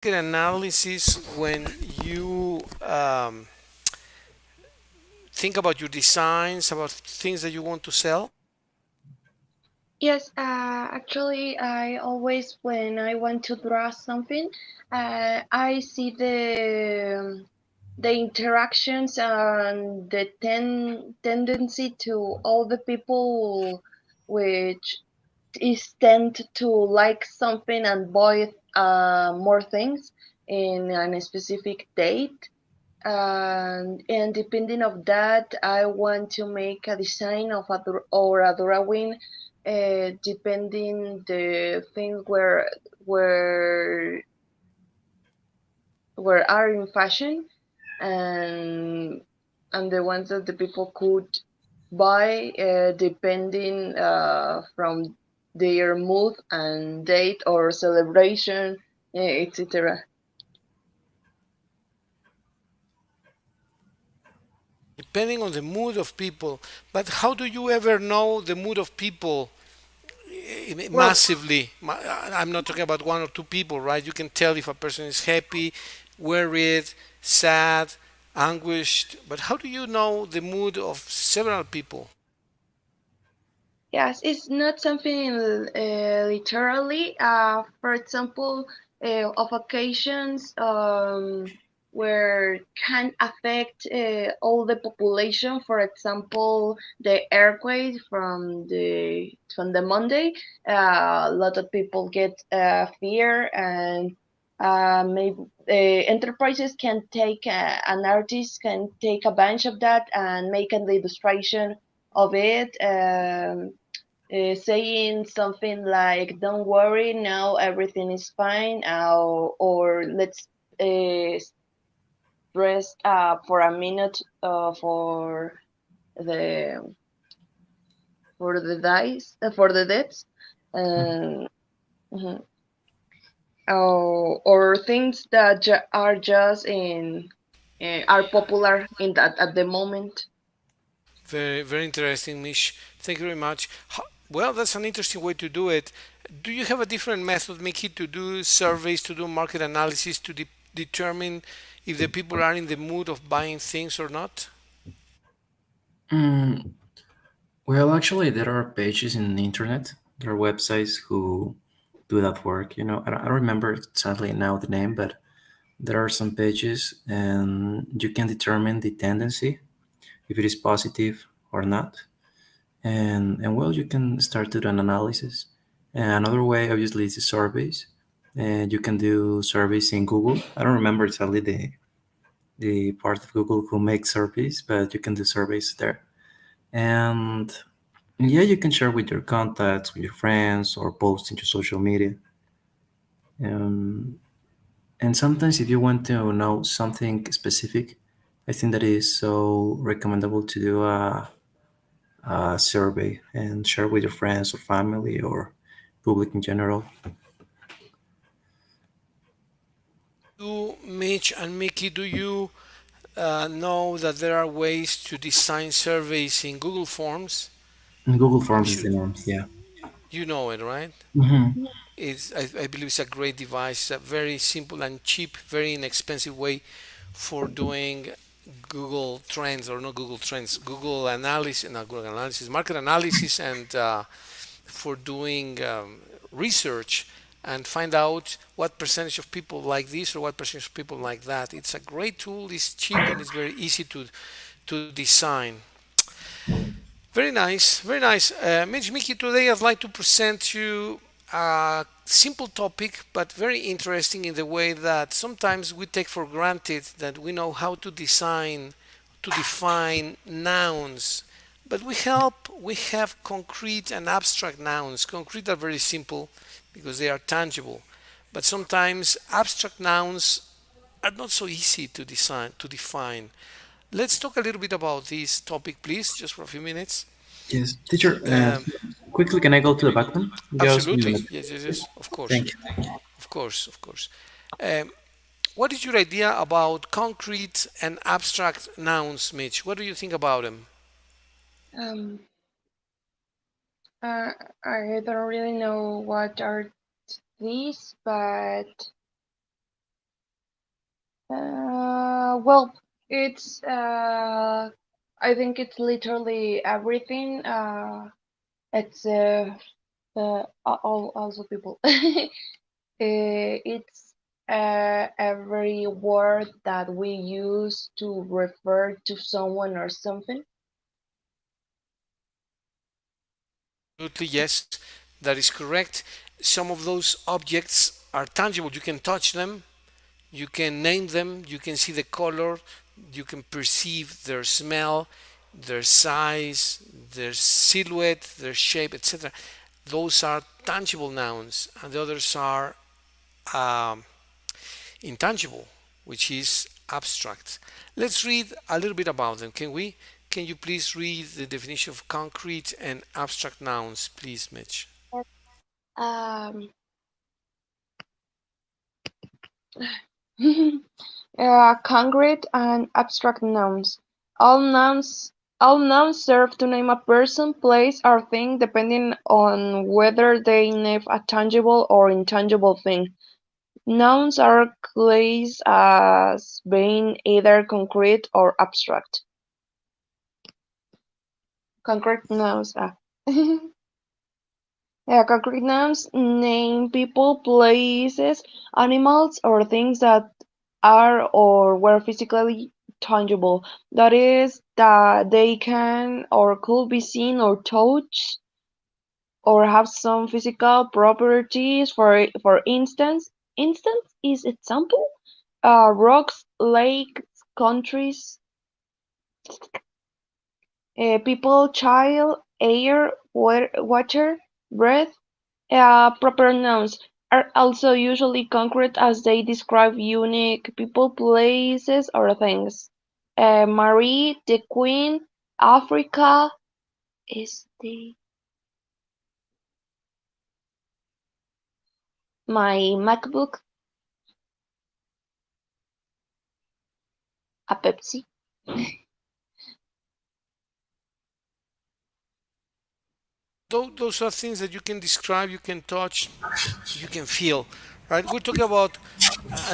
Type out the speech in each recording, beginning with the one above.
Market analysis when you think about your designs, about things that you want to sell? Yes, actually, I always, when I want to draw something, I see the interactions and the tendency to all the people which is tend to like something and buy more things in a specific date. And depending of that, I want to make a design of or a drawing, depending the things where where are in fashion, and the ones that the people could buy, depending from their mood and date or celebration, etc. Depending on the mood of people. But how do you ever know the mood of people Well, massively? I'm not talking about one or two people, right? You can tell if a person is happy, worried, sad, anguished. But how do you know the mood of several people? yes, it's not something literally. For example, of occasions where can affect all the population. For example, the earthquake from the Monday. A lot of people get fear, and maybe enterprises can take an artist can take advantage of that and make an illustration of it. Saying something like "Don't worry, now everything is fine," or "Let's uh, rest for a minute the for the dice for the deaths," and mhm. Or things that are just in are popular in that at the moment. Very, very interesting, Mish. Thank you very much. Well, that's an interesting way to do it. Do you have a different method, Mickey, to do surveys, to do market analysis, to determine if the people are in the mood of buying things or not? Mm, well, actually, there are pages in the internet. There are websites who do that work. I don't remember exactly now the name, but there are some pages, and you can determine the tendency if it is positive or not. And well, you can start to do an analysis. And another way, obviously, is the surveys. And you can do surveys in Google. I don't remember exactly the part of Google who makes surveys, but you can do surveys there. And yeah, you can share with your contacts, with your friends, or post into social media. Um, and sometimes, if you want to know something specific, I think that is so recommendable to do a survey and share with your friends or family or public in general. You, Mitch and Mickey, do you know that there are ways to design surveys in Google Forms? And Google Forms is Which the norm. Yeah. you know it, right? Hmm. I believe it's a great device, a very simple and cheap, very inexpensive way for doing Google Trends or not Google Trends, Google Analysis, not Google Analysis, market analysis, and for doing research and find out what percentage of people like this or what percentage of people like that. It's a great tool. It's cheap and it's very easy to design. Very nice, very nice. Mitch, Mickey, today I'd like to present you a simple topic, but very interesting in the way that sometimes we take for granted that we know how to design, to define nouns. But we have concrete and abstract nouns. Concrete are very simple because they are tangible. But sometimes abstract nouns are not so easy to define. Let's talk a little bit about this topic, please, just for a few minutes. Yes, teacher. Um, Quickly, can I go to the bathroom? Just one Absolutely. minute. Yes, yes, Yes. yes. Of course. Thank you. Of course. Of course. Um, what is your idea about concrete and abstract nouns, Mitch? What do you think about them? Um, uh, I don't really know what are these, but Well, it's I think it's literally everything. It's also people. It's every word that we use to refer to someone or something. Absolutely, yes, that is correct. Some of those objects are tangible. You can touch them, you can name them, you can see the color, you can perceive their smell, their size, their silhouette, their shape, etc. Those are tangible nouns, and the others are um, intangible, which is abstract. Let's read a little bit about them, can we? Can you please read the definition of concrete and abstract nouns, please, Mitch? Um, concrete and abstract nouns. All nouns all nouns serve to name a person, place, or thing depending on whether they name a tangible or intangible thing. Nouns are classed as being either concrete or abstract. Concrete nouns. Yeah, concrete nouns name people, places, animals, or things that are or were physically tangible. That is, that they can or could be seen or touched or have some physical properties. For instance is example. Rocks, lakes, countries, people, child, air, water, breath. Proper nouns are also usually concrete as they describe unique people, places, or things. Marie, the Queen, Africa is the my MacBook, a Pepsi. Those are things that you can describe, you can touch, you can feel, right? We're talking about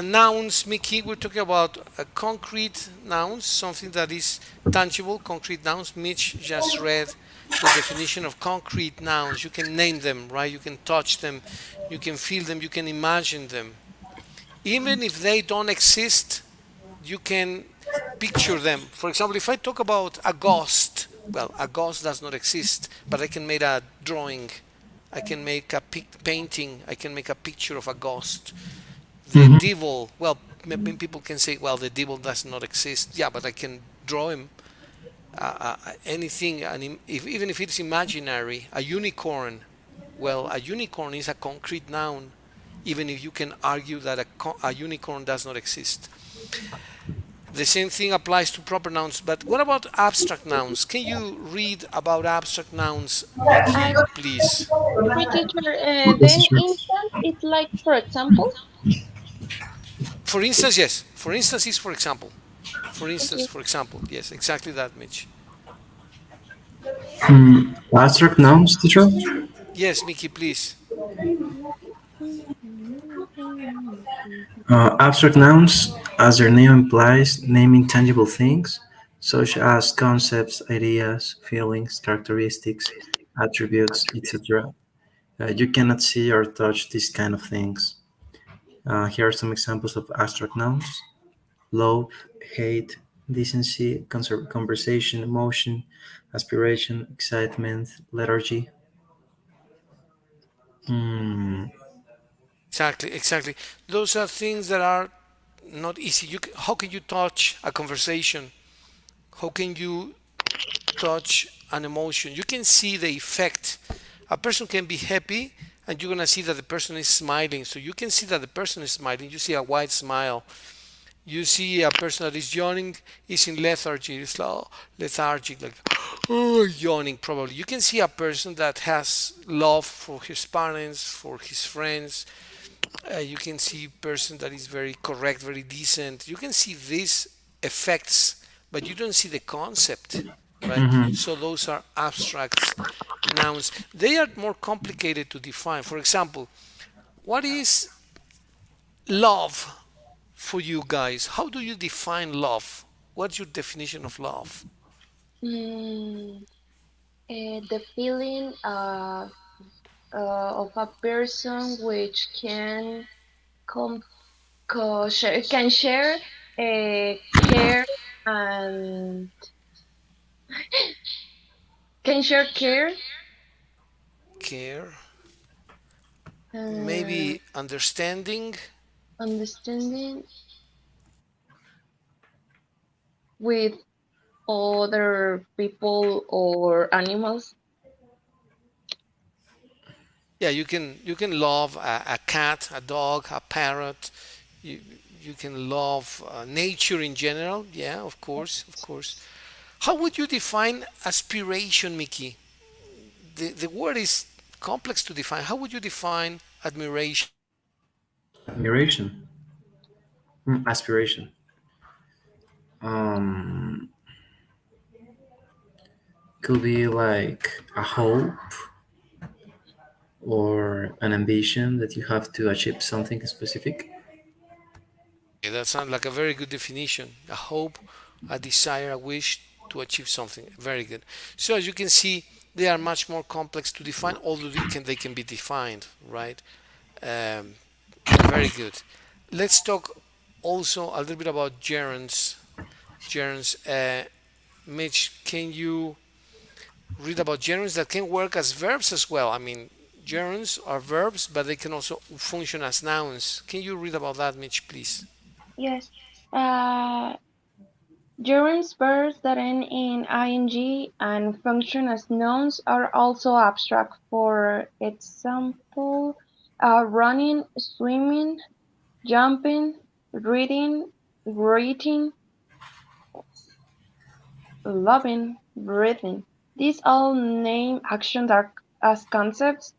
nouns, Mickey. We're talking about concrete nouns, something that is tangible, concrete nouns. Mitch just read the definition of concrete nouns. You can name them, right? You can touch them, you can feel them, you can imagine them. Even if they don't exist, you can picture them. For example, if I talk about a ghost, well, a ghost does not exist, but I can make a drawing, I can make a painting, I can make a picture of a ghost. The Mhm. devil, well, people can say, well, the devil does not exist. Yeah, but I can draw him. Anything, even if it's imaginary, a unicorn. Well, a unicorn is a concrete noun, even if you can argue that a unicorn does not exist. The same thing applies to proper nouns, but what about abstract nouns? Can you read about abstract nouns, Uh, Mickey, please? Sorry, teacher. Yes, Then sure. instant is like, for example. For instance, yes. For instance is for example. For Thank instance, you. for example, yes, exactly that, Mitch. Abstract nouns, teacher? Yes, Mickey, please. Abstract nouns, as their name implies, name intangible things, such as concepts, ideas, feelings, characteristics, attributes, etc. You cannot see or touch these kind of things. Here are some examples of abstract nouns: love, hate, decency, conversation, emotion, aspiration, excitement, lethargy. Hmm. Exactly, exactly. Those are things that are not easy. How can you touch a conversation? How can you touch an emotion? You can see the effect. A person can be happy, and you're gonna see that the person is smiling. So you can see that the person is smiling. You see a wide smile. You see a person that is yawning is in lethargy. It's like lethargic, like yawning probably. You can see a person that has love for his parents, for his friends. You can see person that is very correct, very decent. You can see these effects, but you don't see the concept, right? Mhm. So those are abstract nouns. They are more complicated to define. For example, what is love? for you guys, how do you define love? What's your definition of love? Mm, the feeling of a person which can com can share care and can share care, Care, uh, maybe understanding. understanding with other people or animals. Yeah, you can love a cat, a dog, a parrot. You you can love nature in general. Yeah, of course, of course. How would you define aspiration, Mickey? The word is complex to define. How would you define admiration? Admiration, aspiration. Um, could be like a hope or an ambition that you have to achieve something specific. Okay, that sounds like a very good definition. A hope, a desire, a wish to achieve something. Very good. So as you can see, they are much more complex to define, although they can be defined, right? Um, very good. Let's talk also a little bit about gerunds. Gerunds. Mitch, can you read about gerunds that can work as verbs as well? I mean, gerunds are verbs, but they can also function as nouns. Can you read about that, Mitch, please? Yes. Uh, Gerunds verbs that end in ing and function as nouns are also abstract. For example, running, swimming, jumping, reading, greeting, loving, breathing. These all name actions are as concepts.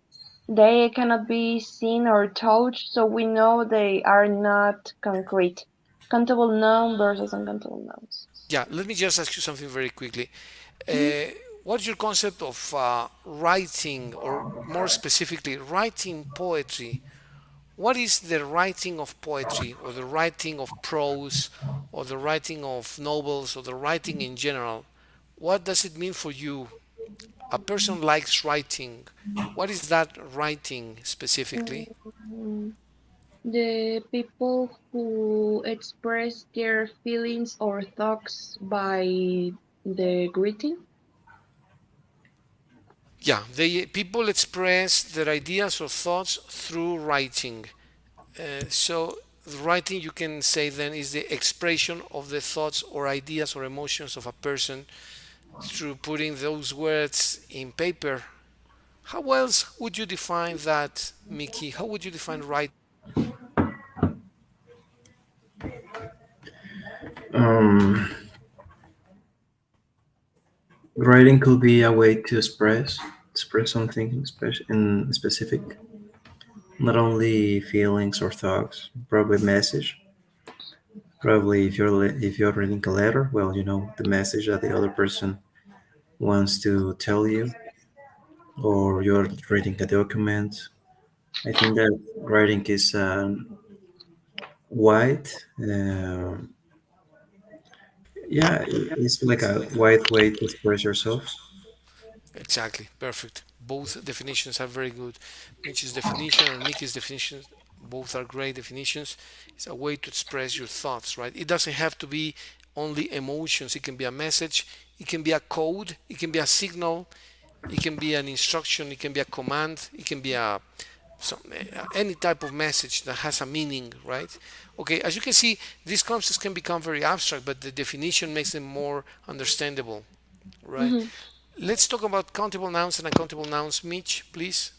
They cannot be seen or touched, so we know they are not concrete. Countable noun versus uncountable nouns. Yeah, let me just ask you something very quickly. Mhm. Uh, what's your concept of writing, or more specifically, writing poetry? What is the writing of poetry, or the writing of prose, or the writing of novels, or the writing in general? What does it mean for you? A person likes writing. What is that writing specifically? Mm, the people who express their feelings or thoughts by the greeting. Yeah, they people express their ideas or thoughts through writing. So the writing, you can say then, is the expression of the thoughts or ideas or emotions of a person through putting those words in paper. How else would you define that, Mickey? How would you define writing? Um, Writing could be a way to express something in specific, not only feelings or thoughts, probably message. Probably if you're reading a letter, well, you know the message that the other person wants to tell you, or you're reading a document. I think that writing is wide. Yeah, it's like a wide way to express yourself. Exactly, perfect. Both definitions are very good. Mitch's definition and Mickey's definition, both are great definitions. It's a way to express your thoughts, right? It doesn't have to be only emotions. It can be a message, it can be a code, it can be a signal, it can be an instruction, it can be a command, it can be any type of message that has a meaning, right? Okay, as you can see, these concepts can become very abstract, but the definition makes them more understandable, right? Mhm. Let's talk about countable nouns and uncountable nouns. Mitch, please.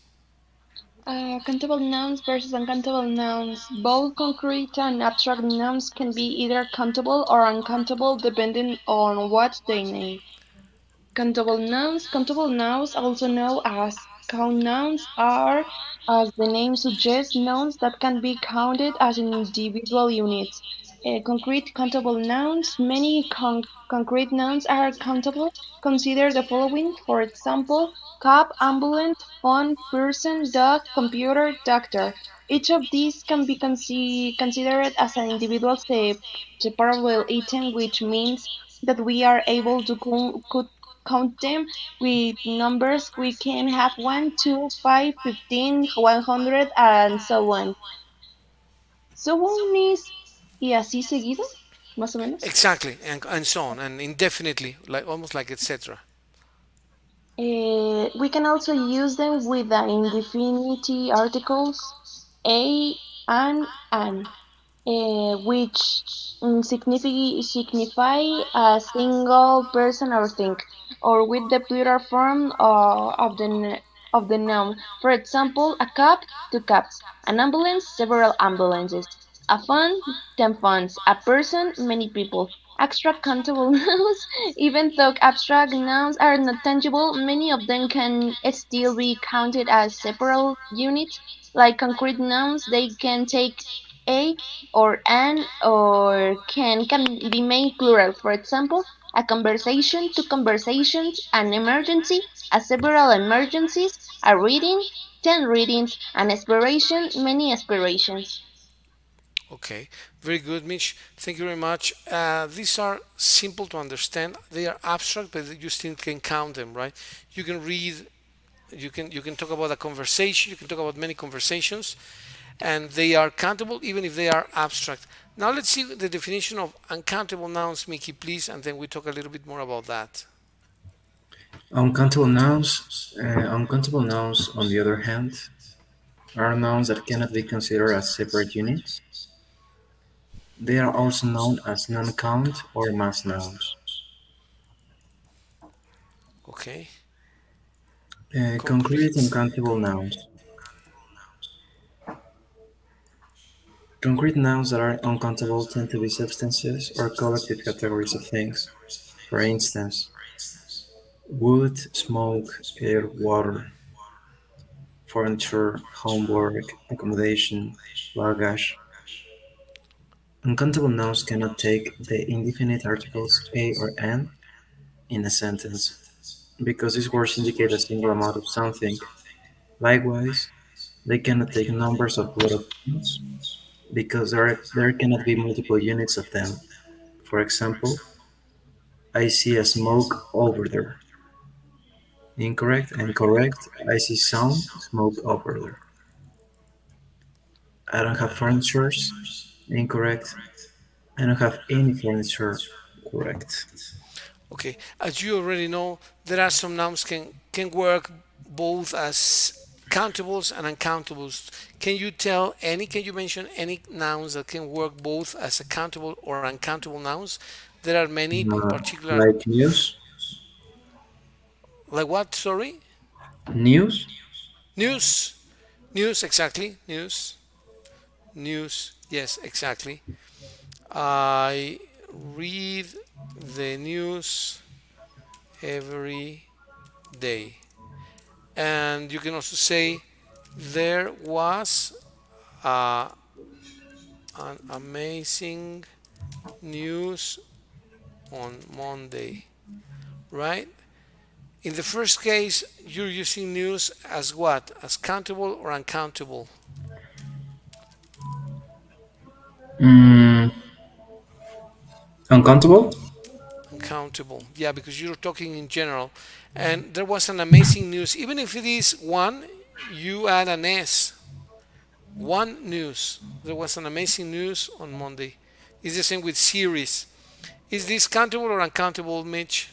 Countable nouns versus uncountable nouns. Both concrete and abstract nouns can be either countable or uncountable depending on what they name. Countable nouns, also known as count nouns, are, as the name suggests, nouns that can be counted as individual units. Concrete countable nouns. Many concrete nouns are countable. Consider the following, for example, cup, ambulance, phone, person, dog, computer, doctor. each of these can be considered as an individual separable item, which means that we are able to count them with numbers. We can have 1, 2, 5, 15, 100, and so on. So on is y así seguido, más o menos. Exactly, and so on, and indefinitely, like almost like etc. We can also use them with the indefinite articles a and, which signify a single person or thing, or with the plural form of the noun. For example, a cab, two cabs, an ambulance, several ambulances, a fund, 10 funds, a person, many people. Abstract countable nouns, even though abstract nouns are not tangible, many of them can still be counted as separate units. Like concrete nouns, they can take a or an or can be made plural. For example, a conversation, two conversations, an emergency, a several emergencies, a reading, 10 readings, an aspiration, many aspirations. Okay, very good, Mitch. Thank you very much. These are simple to understand. They are abstract, but you still can count them, right? You can read. You can talk about a conversation. You can talk about many conversations, and they are countable even if they are abstract. Now let's see the definition of uncountable nouns, Mickey, please, and then we talk a little bit more about that. Uncountable nouns, on the other hand, are nouns that cannot be considered as separate units. They are also known as non-count or mass nouns. Okay, Concrete complete. uncountable nouns. Concrete nouns that are uncountable tend to be substances or collective categories of things. For instance, wood, smoke, air, water, furniture, homework, accommodation, luggage. Uncountable nouns cannot take the indefinite articles a or an in a sentence, because these words indicate a single amount of something. Likewise, they cannot take numbers of plural forms, because there cannot be multiple units of them. For example, I see a smoke over there. Incorrect and correct. I see some smoke over there. I don't have furnitures. Incorrect. I don't have any furniture. Correct. Okay, as you already know, there are some nouns can work both as countables and uncountables. Can you tell any? Can you mention any nouns that can work both as a countable or uncountable nouns? There are many in particular. Like news. Like what? Sorry, News. news, news exactly. News, news. Yes, exactly. I read the news every day. And you can also say there was uh, an amazing news on Monday, right? In the first case, you're using news as what? As countable or uncountable? Mm, uncountable. Uncountable. Yeah, because you're talking in general. And there was an amazing news. Even if it is one, you add an S. One news. There was an amazing news on Monday. It's the same with series. Is this countable or uncountable, Mitch?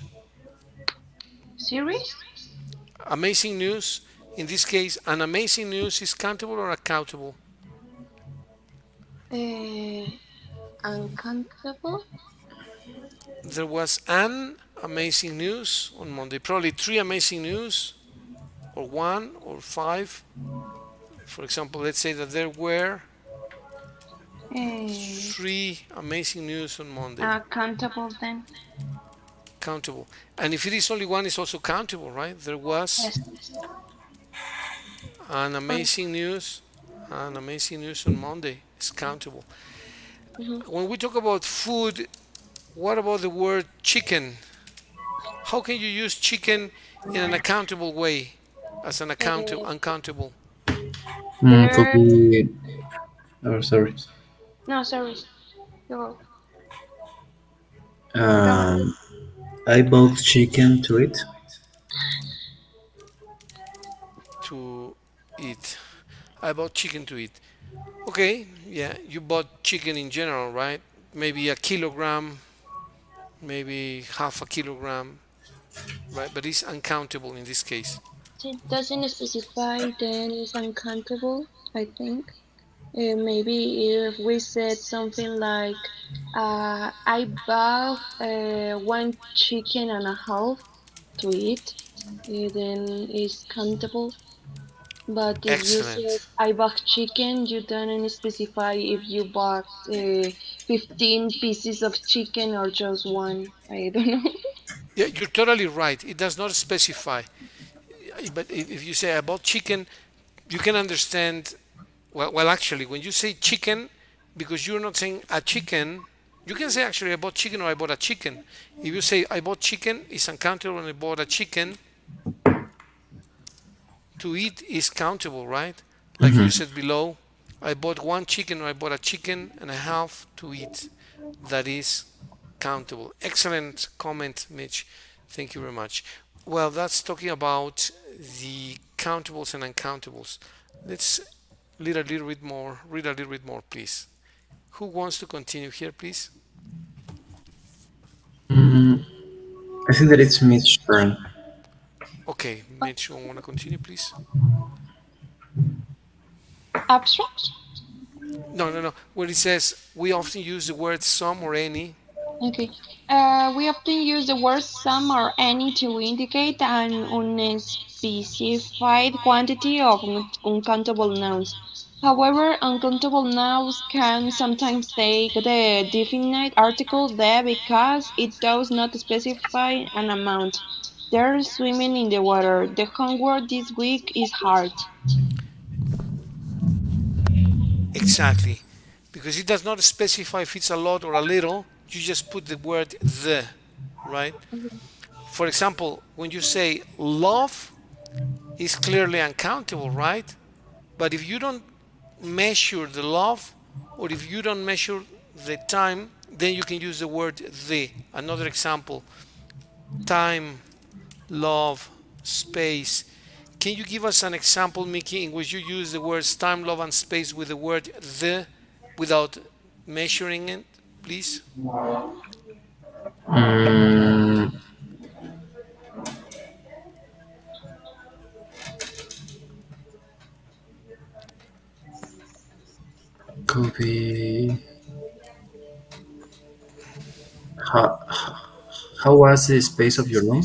Series? Amazing news. In this case, an amazing news is countable or uncountable? Uh, uncountable? There was an amazing news on Monday. Probably three amazing news, or one, or five. For example, let's say that there were Uh, three amazing news on Monday. countable then? Countable. And if it is only one, it's also countable, right? There was Yes. an Or, amazing news, an amazing news on Monday. It's countable. mhm. When we talk about food, what about the word chicken? How can you use chicken in an accountable way as an Uh, uncountable? Could there, be. Oh, sorry. No, sorry. Go, go ahead. Um, I bought chicken to eat. To eat. I bought chicken to eat. Okay, yeah, you bought chicken in general, right? Maybe a kilogram, maybe half a kilogram, right? But it's uncountable in this case. It doesn't specify, then it's uncountable, I think. Maybe if we said something like, I bought one chicken and a half to eat, then it's countable. But if you said Excellent. I bought chicken, you don't specify if you bought 15 pieces of chicken or just one. I don't know. Yeah, you're totally right. It does not specify. But if you say I bought chicken, you can understand. Well, actually, when you say chicken, because you're not saying a chicken, you can say actually I bought chicken or I bought a chicken. If you say I bought chicken, it's uncountable. When I bought a chicken, to eat is countable, right? Like you Mm-hmm. said below, I bought one chicken or I bought a chicken and a half to eat. That is countable. Excellent comment, Mitch. Thank you very much. Well, that's talking about the countables and uncountables. Let's read a little bit more, please. Who wants to continue here, please? Mm, I think that it's Mitch's turn. Okay, Mitch, you want to continue, please? Abstract? No, no, no. Where it says we often use the word some or any. Okay. We often use the word some or any to indicate an unspecified quantity of uncountable nouns. However, uncountable nouns can sometimes take the definite article the because it does not specify an amount. They're swimming in the water. The homework this week is hard. Exactly. Because it does not specify if it's a lot or a little. You just put the word the, right? For example, when you say love is clearly uncountable, right? But if you don't measure the love or if you don't measure the time, then you can use the word the. Another example, time, love, space. Can you give us an example, Mickey, in which you use the words time, love, and space with the word the without measuring it, please? Mm, could be. How, how was the space of your room?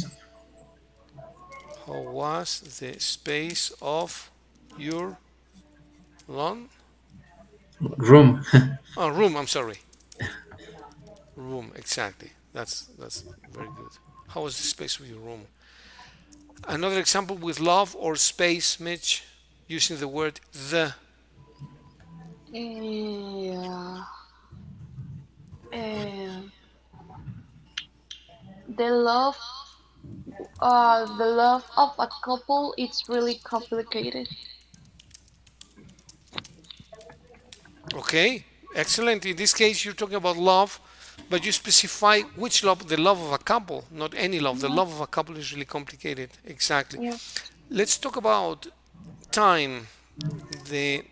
How was the space of your lawn? Room. Oh, room. I'm sorry. Room. Exactly. That's very good. How was the space of your room? Another example with love or space, Mitch, using the word the. Yeah. Uh, the love the love of a couple it's really complicated. Okay, excellent. In this case, you're talking about love, but you specify which love, the love of a couple, not any love. The Mhm. love of a couple is really complicated. Exactly. Yeah. Let's talk about time. The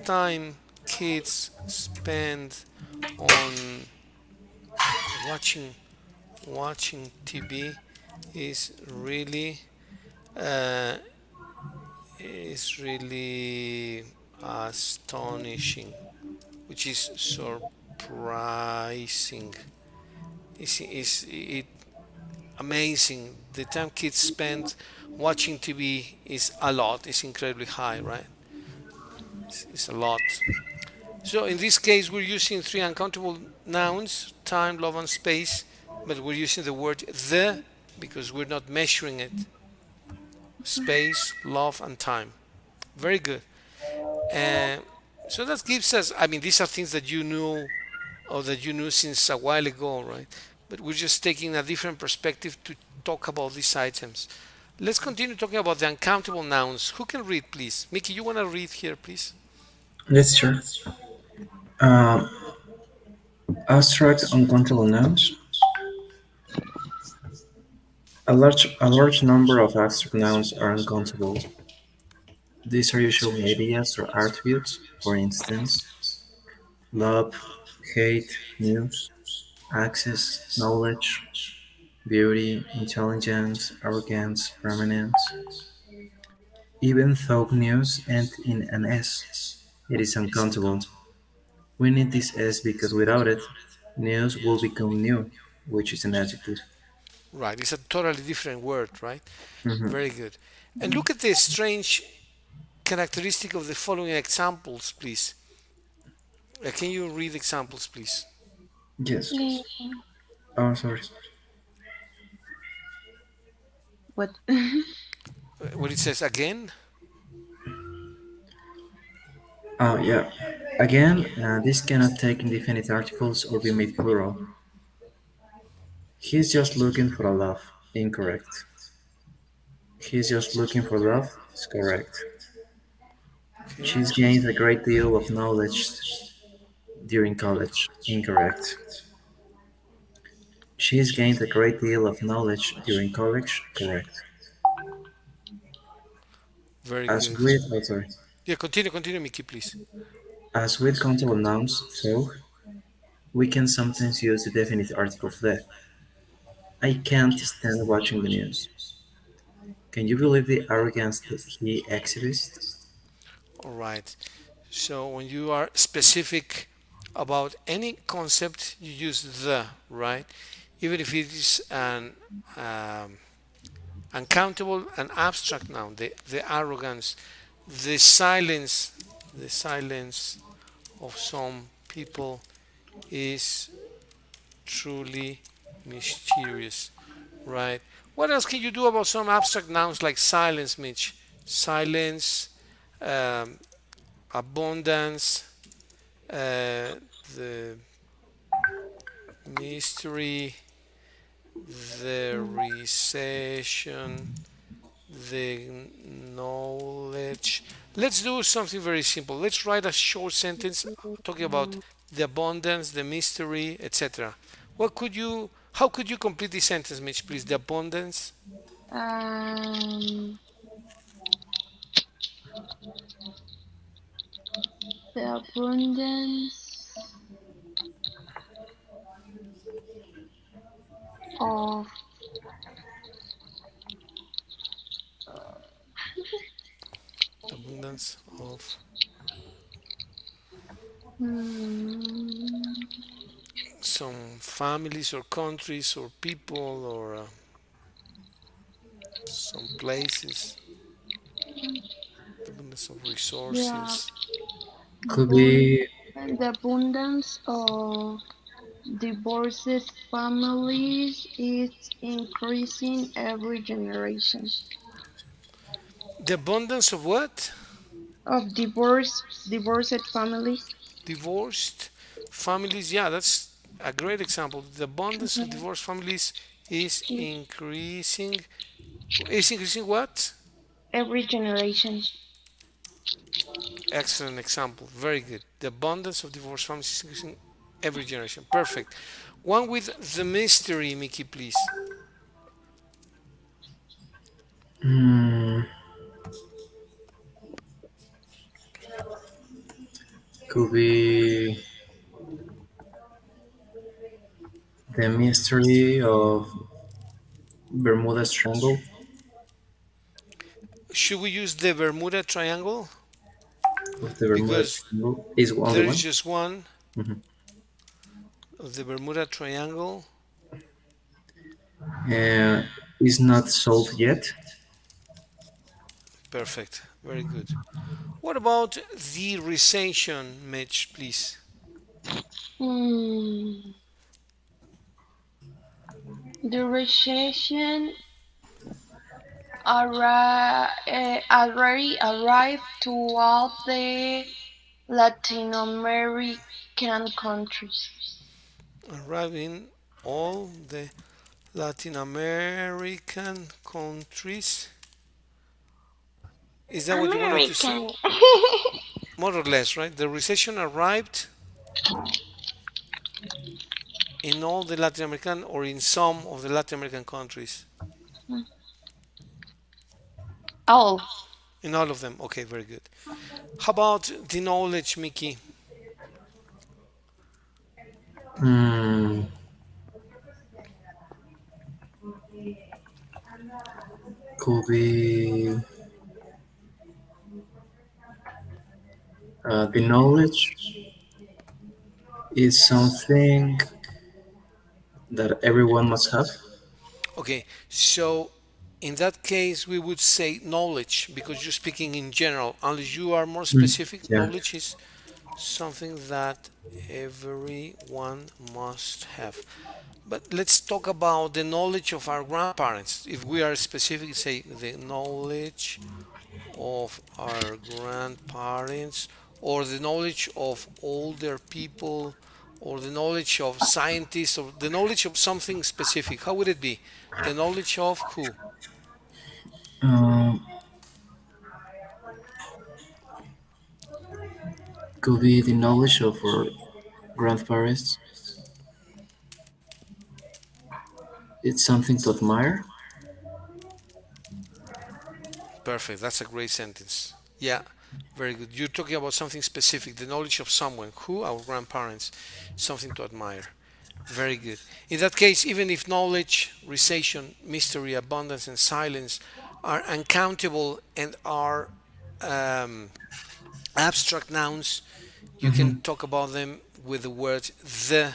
time kids spend on watching TV is really uh, astonishing, which is surprising. Is it amazing? The time kids spend watching TV is a lot. It's incredibly high, right? It's a lot. So in this case, we're using three uncountable nouns: time, love, and space. But we're using the word the because we're not measuring it. Space, love, and time. Very good. And so that gives us, I mean, these are things that you knew or that you knew since a while ago, right? But we're just taking a different perspective to talk about these items. Let's continue talking about the uncountable nouns. Who can read, please? Mickey, you want to read here, please? Yes, sure. Um, Abstract uncountable nouns. A large number of abstract nouns are uncountable. These are usually ideas or attributes, for instance, love, hate, news, access, knowledge, beauty, intelligence, arrogance, permanence. Even though news ends in an S, it is uncountable. We need this S because without it, news will become new, which is an adjective. Right, it's a totally different word, right? Mhm. Very good. And look at the strange characteristic of the following examples, please. Can you read examples, please? Yes. Eh, Oh, sorry. what? Where it says again, Yeah. Again, this cannot take indefinite articles or be made plural. He's just looking for a love. Incorrect. He's just looking for love. Is correct. okay, She's gained a great deal of knowledge during college. Incorrect. She's gained a great deal of knowledge during college. Correct. very As good. with, oh sorry, Yeah, continue, Mickey, please. as with countable nouns, so we can sometimes use the definite article the. I can't stand watching the news. Can you believe the arrogance that he exhibits? All right. So when you are specific about any concept, you use the, right? Even if it is an uncountable and abstract noun, the arrogance, the silence, the silence of some people is truly mysterious, right? What else can you do about some abstract nouns like silence, Mitch? Silence, um, abundance, the mystery, the recession, the knowledge. Let's do something very simple. Let's write a short sentence talking about the abundance, the mystery, etc. What could you? How could you complete this sentence, Mitch? Please, the abundance. um, the abundance of The abundance of hmm, some families or countries or people or some places. The abundance of the resources. Could abun- be, the abundance of divorced families is increasing every generation. The abundance of what? Of divorced families. Divorced families. Yeah, that's a great example. The abundance of Mhm. divorced families is Is increasing. Is increasing what? every generation. Excellent example. Very good. The abundance of divorced families is increasing every generation. Perfect. One with the mystery, Mickey, please. hmm, could be the mystery of Bermuda Triangle. Should we use the Bermuda Triangle? Of the Bermuda Because Triangle is only there is one. just one Mhm. of the Bermuda Triangle. Uh, is not solved yet. Perfect. Very good. What about the recession, Mitch, please? Hmm. The recession already arrived to all the Latin American countries. Arriving all the Latin American countries. Is that what you wanted to say? American. More or less, right? The recession arrived. In all the Latin American or in some of the Latin American countries? All. In all of them. Okay, very good. How about the knowledge, Mickey? Hmm, could be the knowledge is something that everyone must have. Okay, so in that case, we would say knowledge because you're speaking in general. Unless you are more Mm, specific, yeah. knowledge is something that everyone must have. But let's talk about the knowledge of our grandparents. If we are specific, say the knowledge of our grandparents, or the knowledge of older people, or the knowledge of scientists, or the knowledge of something specific. How would it be? The knowledge of who? Um, could be the knowledge of our grandparents. It's something to admire. Perfect. That's a great sentence. Yeah, very good. You're talking about something specific, the knowledge of someone. Who? Our grandparents. Something to admire. Very good. In that case, even if knowledge, recession, mystery, abundance, and silence are uncountable and are um, abstract nouns, you can Hmm. talk about them with the word the,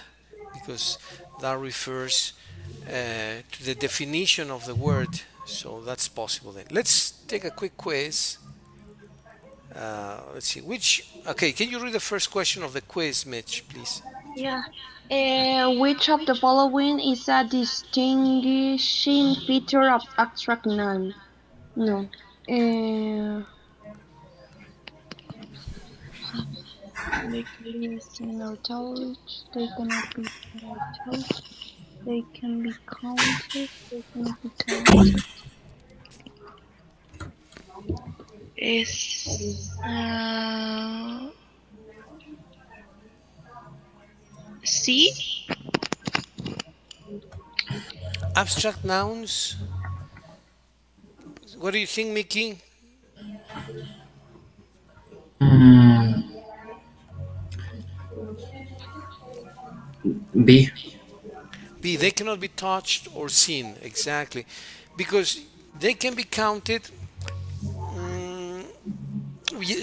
because that refers to the definition of the word. So that's possible then. Let's take a quick quiz. Let's see. Okay, can you read the first question of the quiz, Mitch, please? Yeah. Which of the following is a distinguishing feature of abstract noun? No. They can be seen or touched. They cannot be seen or touched. They can be counted. They cannot be counted. Es C. Abstract nouns. What do you think, Mickey? Mm, B. B. They cannot be touched or seen. Exactly. Because they can be counted. mm,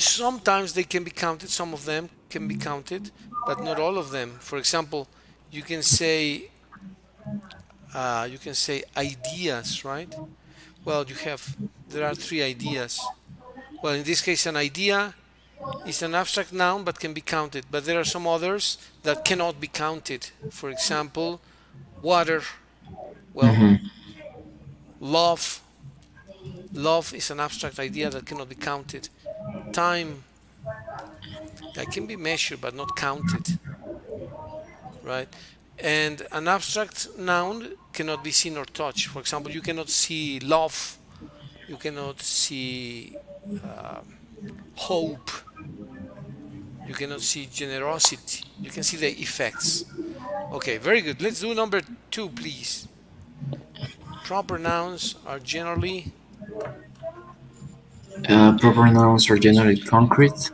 Sometimes they can be counted. Some of them can be counted, but not all of them. For example, you can say ideas, right? Well, there are three ideas. Well, in this case, an idea is an abstract noun but can be counted. But there are some others that cannot be counted. For example, water. Well, Hmm. love. Love is an abstract idea that cannot be counted. Time, that can be measured but not counted, right? And an abstract noun cannot be seen or touched. For example, you cannot see love, you cannot see hope, you cannot see generosity. You can see the effects. Okay, very good. Let's do number two, please. Proper nouns are generally Proper nouns are generally concrete,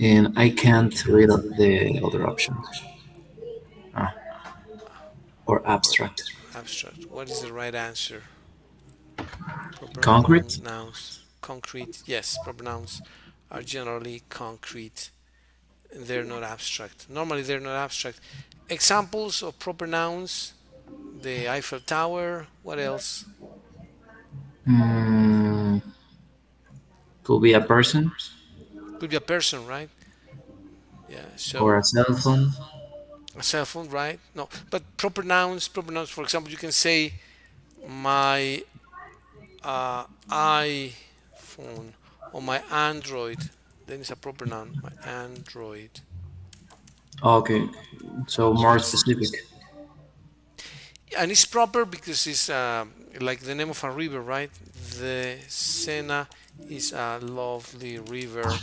and I can't read the other options. Ah, or abstract. abstract. What is the right answer? Proper Concrete? nouns. Concrete. Yes, proper nouns are generally concrete. They're not abstract. Normally, they're not abstract. Examples of proper nouns: the Eiffel Tower. What else? Mm, could be a person Could be a person, right? Yeah. or So a cell phone. a cell phone, right? No, but proper nouns. Proper nouns. For example, you can say my iPhone or my Android. Then it's a proper noun. My Android. Okay, so So more it's specific. and it's proper because it's like the name of a river, right? The Sena is a lovely river.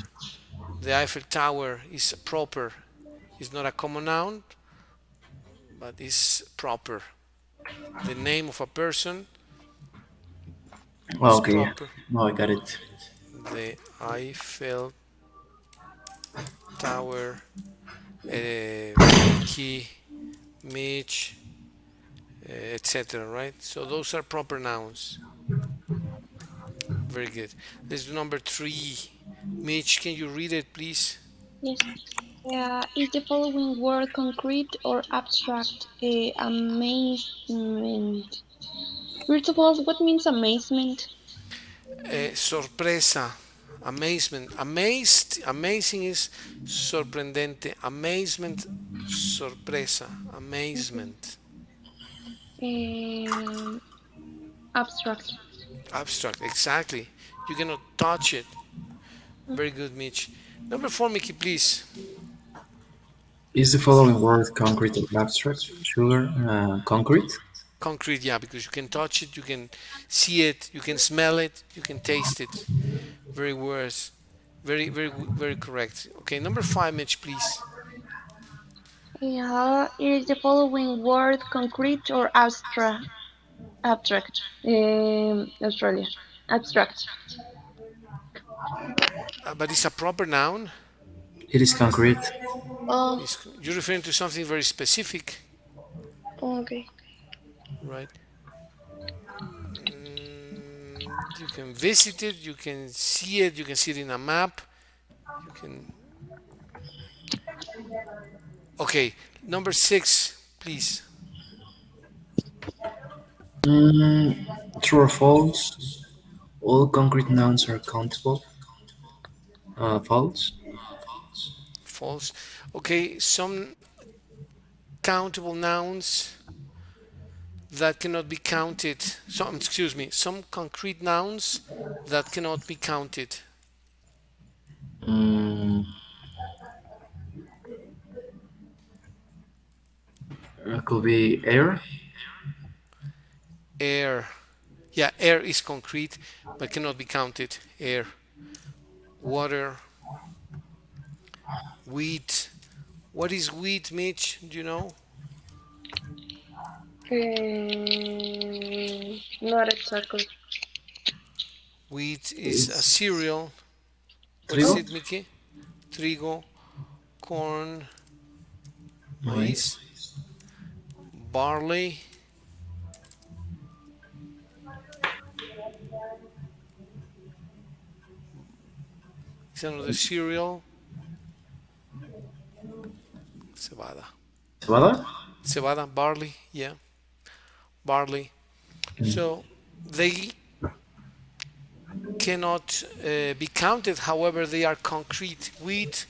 The Eiffel Tower is proper. It's not a common noun, but it's proper. The name of a person Oh, is okay. proper. No, I got it. The Eiffel Tower, Mickey, Mitch, etc. Right? So those are proper nouns. Very good. Let's do number 3. Mitch, can you read it, please? Yes. Is the following word concrete or abstract? Amazement. First of all, what means amazement? Sorpresa, amazement. Amazed, amazing is sorprendente. Amazement, sorpresa, Okay. amazement. Abstract. Abstract, exactly. You cannot touch it. Very good, Mitch. Number 4, Mickey, please. Is the following word concrete or abstract? Sugar, concrete? Concrete, yeah, because you can touch it, you can see it, you can smell it, you can taste it. Very worse. Very correct. Okay, number 5, Mitch, please. Is the following word concrete or abstract? Abstract. Australia. Abstract. But it's a proper noun. It is concrete. Oh, You're referring to something very specific, okay. right? You can visit it, you can see it, you can see it in a map, you can. Okay, number 6, please. True or false? All concrete nouns are countable. False. False. Okay, some countable nouns that cannot be counted. Some concrete nouns that cannot be counted. Mm, could be air. Air. Yeah, air is concrete but cannot be counted. Air. Water. Wheat. What is wheat, Mitch? Do you know? Not exactly. Wheat is a It's cereal. What is trigo. it, Mickey? Trigo, corn, Nice. maíz, barley, is another cereal, cebada. Cebada? Cebada, barley, yeah, barley. So they cannot be counted, however, they are concrete. Wheat,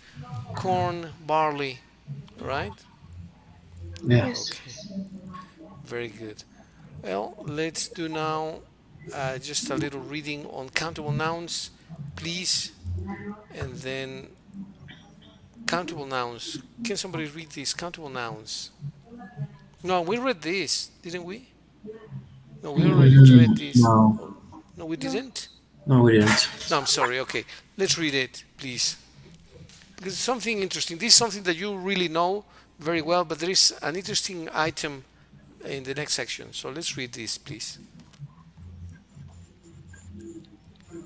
corn, barley, right? Yeah. Yes. Okay, very good. Well, let's do now just a little reading on countable nouns, please, and then countable nouns. Can somebody read these countable nouns? No, we read this, didn't we? No, we already read this. No. Oh, no, we No. didn't. No, we didn't. No, I'm sorry. Okay, let's read it, please. Because it's something interesting. This is something that you really know very well, but there is an interesting item in the next section. So let's read this, please.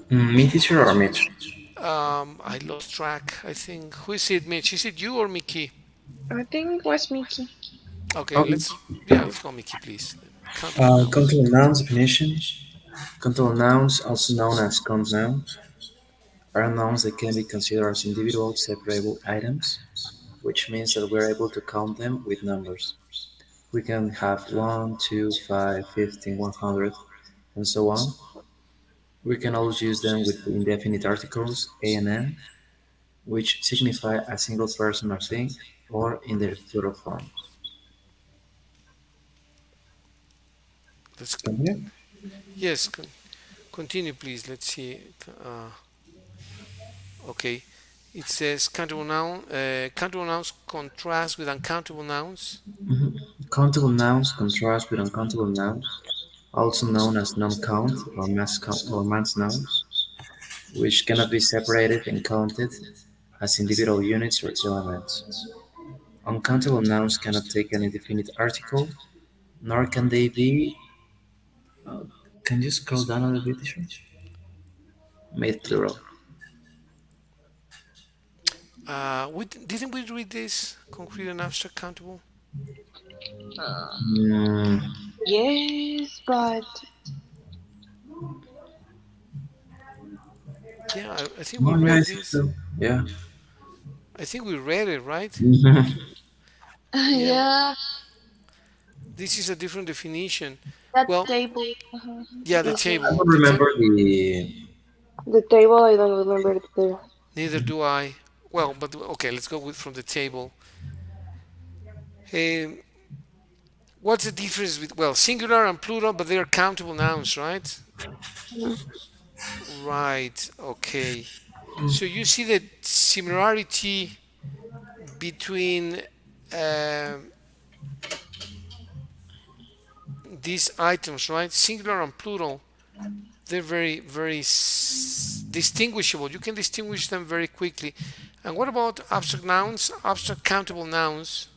Me teacher or Mitch? I lost track. I think. Who is it, Mitch? Is it you or Mickey? I think it was Mickey. Okay, Okay. let's go, Mickey, please. Countable nouns. Countable nouns definition. Countable nouns, also known as count nouns, are nouns that can be considered as individual separable items, which means that we're able to count them with numbers. We can have 1, 2, 5, 15, 100, and so on. We can also use them with indefinite articles a and n, which signify a single person or thing, or in their plural form. Let's Continue. yes, continue, please. Let's see. Okay, it says countable nouns contrast with uncountable nouns. Countable nouns contrast with uncountable nouns, also known as non-count or mass nouns, which cannot be separated and counted as individual units or elements. Uncountable nouns cannot take an indefinite article, nor can they be. Uh, can you scroll down a little bit, Isha? Made plural. Didn't we read this? Concrete and abstract countable? Uh, Mm, yes, but Yeah, I think we oh, yeah, read I think this. so. Yeah. I think we read it, right? Mhm. Yeah, yeah, this is a different definition. that Well, table. yeah, the This I one. table. don't remember the. The table, I don't remember the. Neither do I. Well, but okay, let's go with from the table. Um, what's the difference with, well, singular and plural, but they are countable nouns, right? Right, okay. So you see the similarity between um these items, right? Singular and plural, they're very, very distinguishable. You can distinguish them very quickly. And what about abstract nouns? Abstract countable nouns.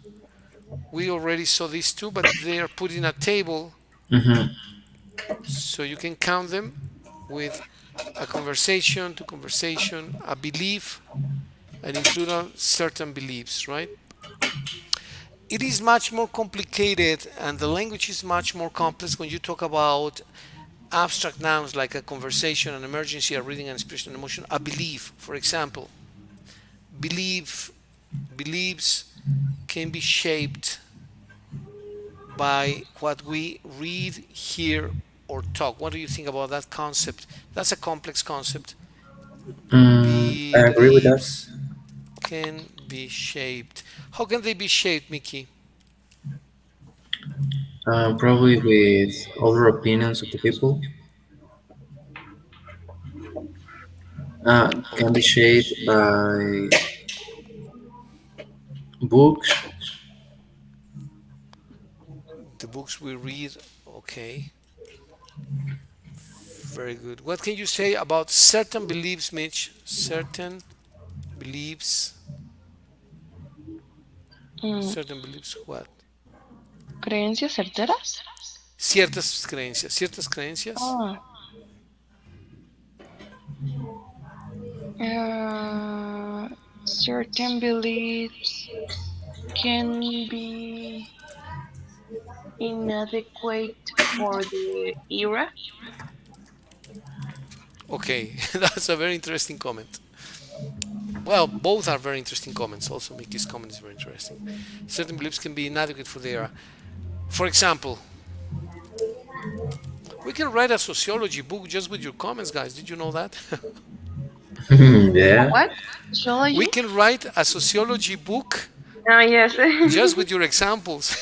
We already saw these two, but they are put in a table Mhm. so you can count them with a conversation to conversation, a belief, and in plural, certain beliefs, right? It is much more complicated and the language is much more complex when you talk about abstract nouns like a conversation, an emergency, a reading, an expression, an emotion, a belief, for example. Belief, beliefs can be shaped by what we read, hear, or talk. What do you think about that concept? That's a complex concept. I agree with that. Beliefs can be shaped. How can they be shaped, Mickey? Probably with other opinions of the people. Can be Okay. shaped by books. The books we read, okay, very good. What can you say about certain beliefs, Mitch? Certain beliefs, Mm, certain beliefs, what? ¿Creencias certeras? Ciertas creencias. Ah, uh, certain beliefs can be inadequate for the era. Okay, that's a very interesting comment. Well, both are very interesting comments. Also, Mickey's comment is very interesting. Certain beliefs can be inadequate for the era. For example, we can write a sociology book just with your comments, guys. Did you know that? Yeah. What? We Astrology? can write a sociology book Ah, yes. just with your examples.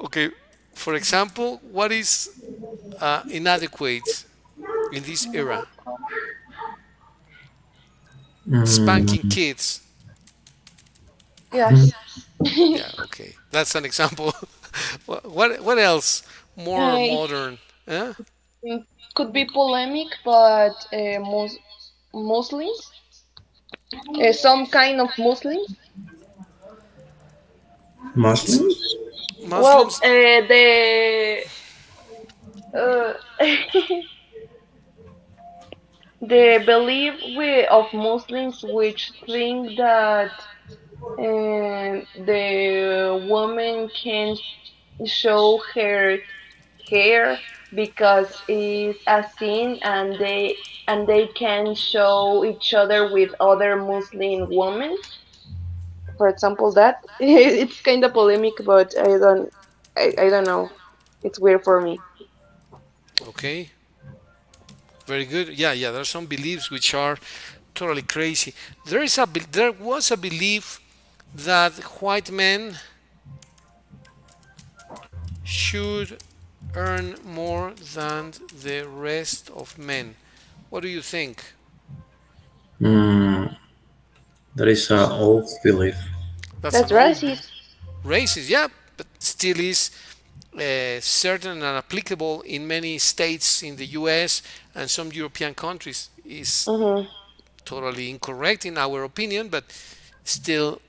Okay, for example, what is inadequate in this era? Spanking Mm, kids. Yes. Yeah, okay, that's an example. What else? More It modern. Huh? could be polemic, but Muslims, some kind of Muslims. Muslims? Well, Muslims. the uh, the belief of Muslims, which think that the woman can show her hair because it's a sin, and they can show each other with other Muslim women. For example, that it's kind of polemic, but I don't know. It's weird for me. Okay, very good. Yeah, yeah. There are some beliefs which are totally crazy. There was a belief that white men should earn more than the rest of men. What do you think? Mm, that is an old belief. That's That's an old racist. racist, yeah, but still is certain and applicable in many states in the US and some European countries. Is Hmm. totally incorrect in our opinion, but still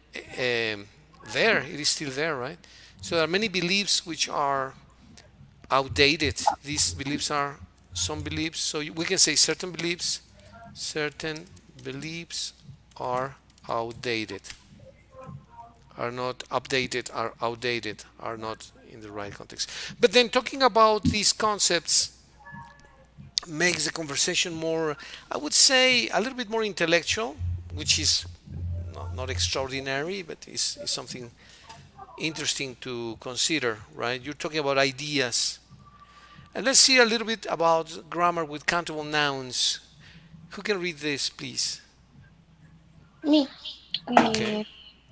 there. It is still there, right? So there are many beliefs which are outdated. These beliefs are some beliefs. So we can say certain beliefs are outdated, are not updated, are outdated, are not in the right context. But then talking about these concepts makes the conversation more, I would say, a little bit more intellectual, which is not extraordinary, but is something interesting to consider, right? You're talking about ideas. And let's see a little bit about grammar with countable nouns. Who can read this, please? Me. Okay.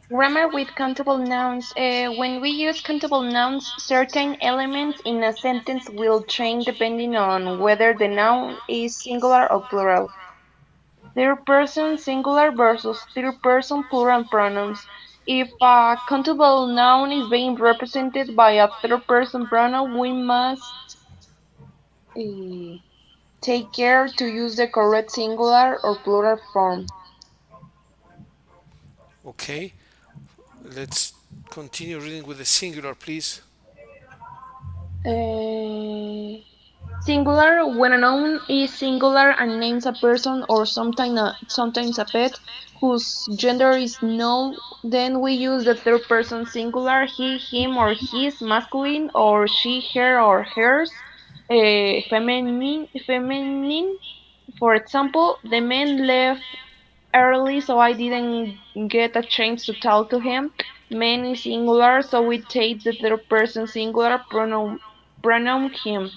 Grammar with countable nouns. When we use countable nouns, certain elements in a sentence will change depending on whether the noun is singular or plural. Third person singular versus third person plural pronouns. If a countable noun is being represented by a third person pronoun, we must eh, take care to use the correct singular or plural form. Okay. Let's continue reading with the singular, please. Uh, Singular when a noun is singular and names a person or sometimes a pet whose gender is known, then we use the third person singular he, him, or his masculine or she, her, or hers feminine. For example, the man left early, so I didn't get a chance to talk to him. Man is singular, so we take the third person singular pronoun him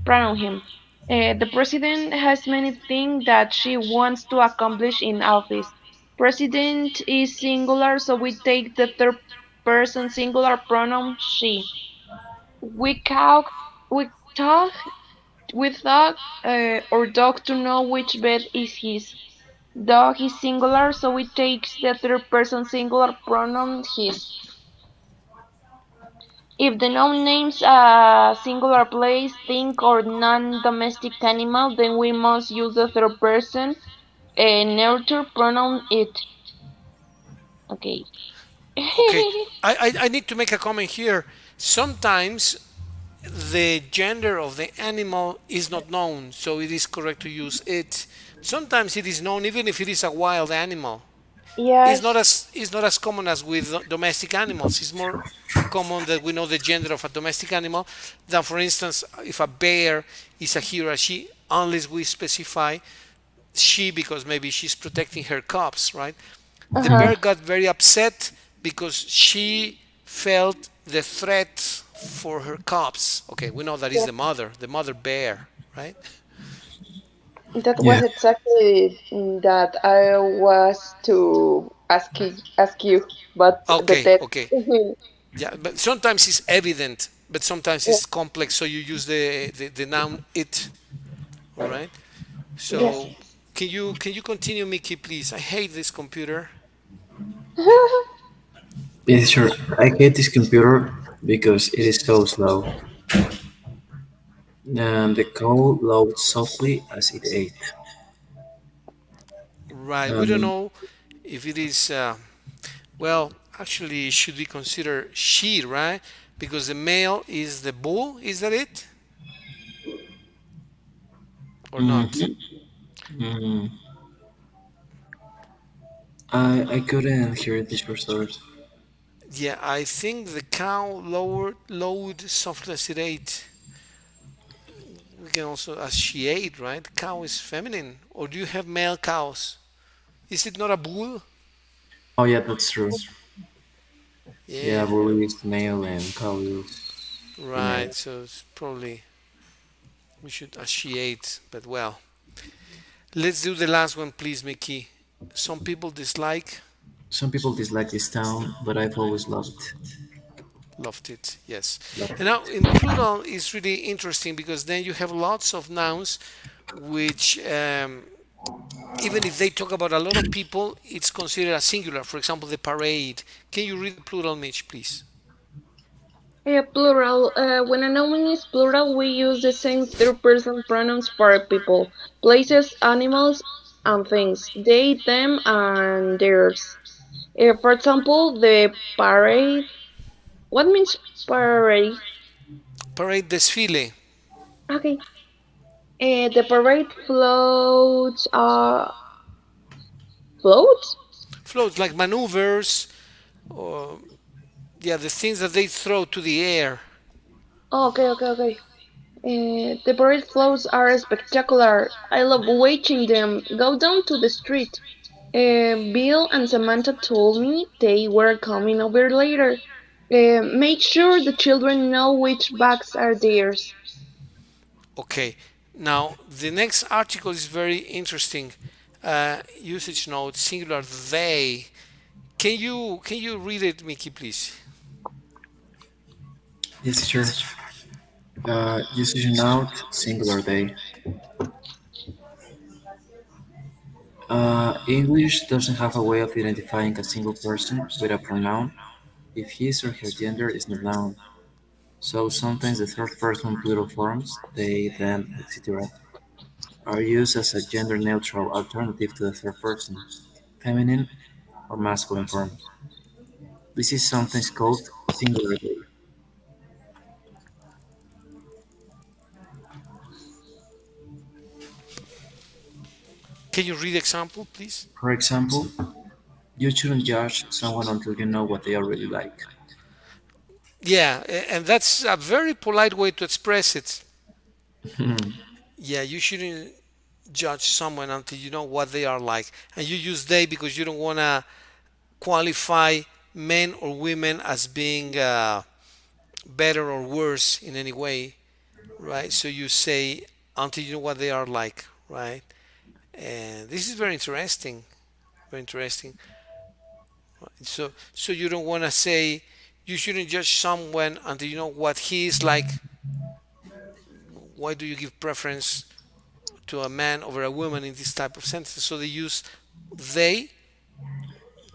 pronoun him. The president has many things that she wants to accomplish in office. President is singular, so we take the third person singular pronoun she. We talk, we talk, we talk, or dog to know which bed is his. Dog is singular, so we take the third person singular pronoun his. If the noun names a singular place, thing, or non-domestic animal, then we must use the third person neuter pronoun it. Okay. Okay. I need to make a comment here. Sometimes the gender of the animal is not known, so it is correct to use it. Sometimes it is known, even if it is a wild animal. Yes. It's not as common as with domestic animals. It's more common that we know the gender of a domestic animal than, for instance, if a bear is a he or a she, unless we specify she because maybe she's protecting her cubs, right? The Uh-huh. bear got very upset because she felt the threat for her cubs. Okay, we know that is Yes. the mother bear, right? That Yeah. was exactly that I was to ask you, but the Okay, text. okay. Yeah, but sometimes it's evident, but sometimes Yes. it's complex, so you use the noun it. All right. Yes. So can you continue, Mickey, please? I hate this computer. Yeah, sure. I hate this computer because it is so slow. The code loads softly as it ate. Right. We don't Um, know if it is. Well, actually, it should be considered she, right? Because the male is the bull. Is that it or not? mhm. Mm, I couldn't hear this first. Yeah, I think the cow load softly as it ate. We can also as she ate, right? Cow is feminine. Or do you have male cows? Is it not a bull? Oh yeah, that's true. Yeah, Yeah, bull is male and cow is female. right. So it's probably we should as she ate, but well. Let's do the last one, please, Mickey. Some people dislike, Some people dislike this town, but I've always loved it. Yes. loved And now it. in plural is really interesting because then you have lots of nouns which even if they talk about a lot of people, it's considered a singular. For example, the parade. Can you read the plural, Mitch, please? Plural. When a noun is plural, we use the same third person pronouns for people, places, animals, and things. They, them, and theirs. For example, the parade. What means parade? Parade desfile. Okay. The parade floats. Floats? Floats like maneuvers, or yeah, the things that they throw to the air. Oh, okay, okay, okay. The parade floats are spectacular. I love watching them go down to the street. Bill and Samantha told me they were coming over later. Make sure the children know which bags are theirs. Okay. Now the next article is very interesting. Usage note singular they. Can you read it, Mickey, please? Yes, sure. Usage note, singular day. English doesn't have a way of identifying a single person with a pronoun if his or her gender is not known. So sometimes the third person plural forms, they, them, etc., are used as a gender neutral alternative to the third person, feminine or masculine forms. This is sometimes called singular they. Can you read example, please? For example, you shouldn't judge someone until you know what they are really like. Yeah, and that's a very polite way to express it. Yeah, you shouldn't judge someone until you know what they are like. And you use they because you don't want to qualify men or women as being better or worse in any way, right? So you say until you know what they are like, right? And this is very interesting, very interesting. So you don't want to say you shouldn't judge someone until you know what he is like. Why do you give preference to a man over a woman in this type of sentences? So they use they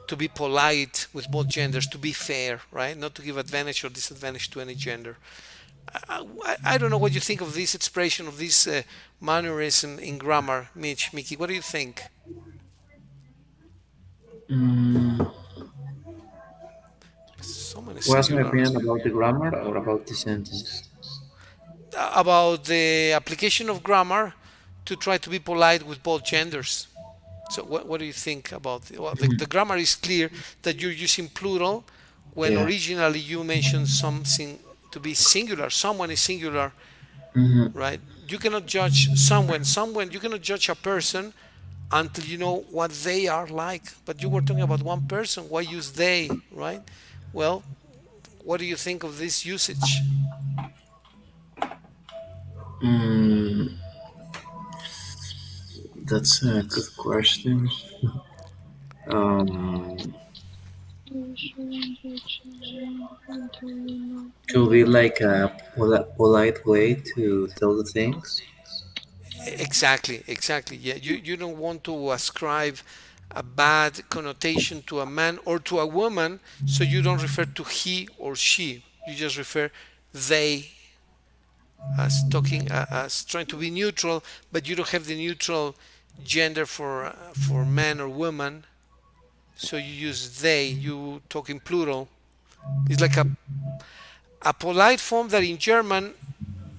to be polite with both genders, to be fair, right? Not to give advantage or disadvantage to any gender. I don't know what you think of this expression of this mannerism in grammar, Mitch, Mickey. What do you think? Mm, So many what's my singular. opinion about the grammar or about the sentence? About the application of grammar to try to be polite with both genders. So what do you think about it? Well, the grammar is clear that you're using plural when Yeah. originally you mentioned something to be singular. Someone is singular, Hmm. right? You cannot judge someone, you cannot judge a person until you know what they are like. But you were talking about one person. Why use they, right? Well, what do you think of this usage? Mm, that's a good question. Um, could be like a polite way to tell the things. Exactly, exactly. Yeah, you don't want to ascribe a bad connotation to a man or to a woman, so you don't refer to he or she. You just refer they as talking as trying to be neutral, but you don't have the neutral gender for man or woman, so you use they. You talk in plural. It's like a polite form that in German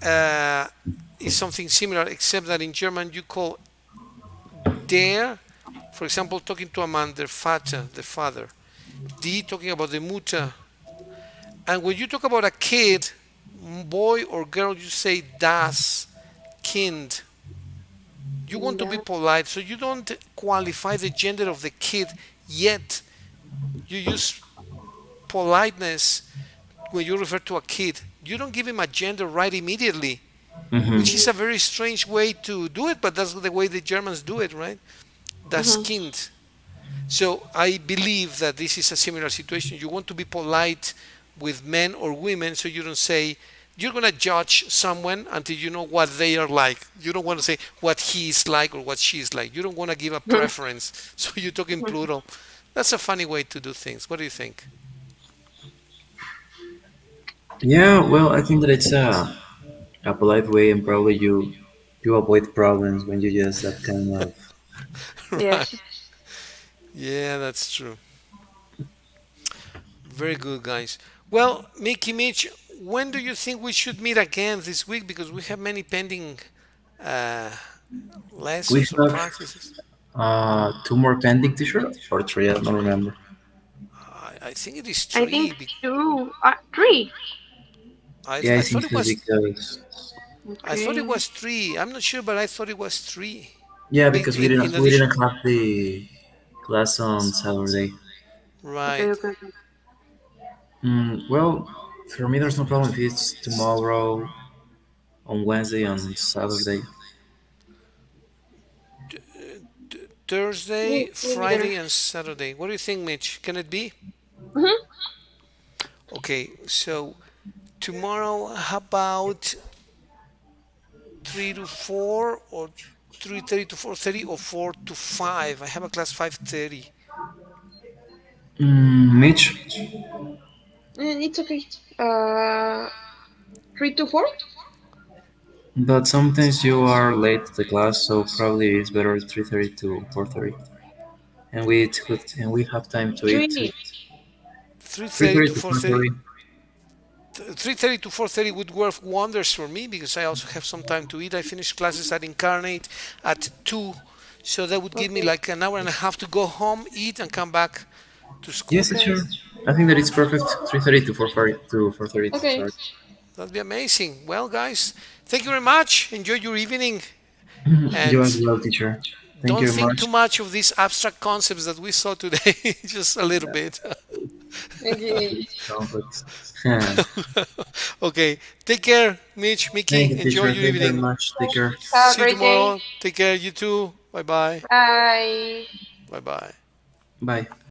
uh, is something similar, except that in German you call der, for example, talking to a man, der Vater, the father. Die talking about the Mutter. And when you talk about a kid, boy or girl, you say das Kind. You want to be Yeah. polite, so you don't qualify the gender of the kid yet. You use politeness when you refer to a kid. You don't give him a gender right immediately, which Hmm. is a very strange way to do it, but that's the way the Germans do it, right? Das Uh-huh. Kind. So I believe that this is a similar situation. You want to be polite with men or women, so you don't say you're gonna judge someone until you know what they are like. You don't want to say what he is like or what she is like. You don't want to give a preference, so you talk in plural. That's a funny way to do things. What do you think? Yeah, well, I think that it's a polite way, and probably you avoid problems when you use that kind of. Right? Yes. Yeah, that's true. Very good, guys. Well, Mickey, Mitch, when do you think we should meet again this week? Because we have many pending uh, We lessons or have practices. two more pending, teacher, or three. I don't remember. I think it is I three. think two, three. Yeah, I I think thought it so was. because I thought it Okay. was three. I'm not sure, but I thought it was three. yeah, With because in we addition, didn't have the class on Saturday. Okay, right? okay, okay. Well, for me, there's no problem if it's tomorrow, on Wednesday, on Saturday. Thursday, Me neither. Friday, and Saturday. What do you think, Mitch? Can it be? Mm-hmm. Okay, so tomorrow, how about 3 to 4 or 3:30 to 4:30 or 4 to 5? I have a class 5:30. Mitch, And it's okay. Uh, 3 to 4. but sometimes you are late to the class, so probably it's better 3:30 to 4:30, and we have time to eat too. 3. 3:30 3:30 to to 4:30. 4:30. 3:30 to 4:30 would work wonders for me because I also have some time to eat. I finish classes at Incarnate at 2, so that would give me Okay. like an hour and a half to go home, eat, and come back to school. Yes, Okay. sure. I think that it's perfect. 3:30 to 4:30 to 4:30. Okay. Sorry. That'd be amazing. Well, guys, thank you very much. Enjoy your evening, You and as well, teacher. Thank don't you very think too much. much of these abstract concepts that we saw today. Just a little bit. Okay. No, but Okay, take care, Mitch, thank Mickey. you, Enjoy teacher. your Thank you very evening. much. Take care. Have a See you great day. tomorrow. Take care. You too. Bye bye. Bye. Bye bye. Bye.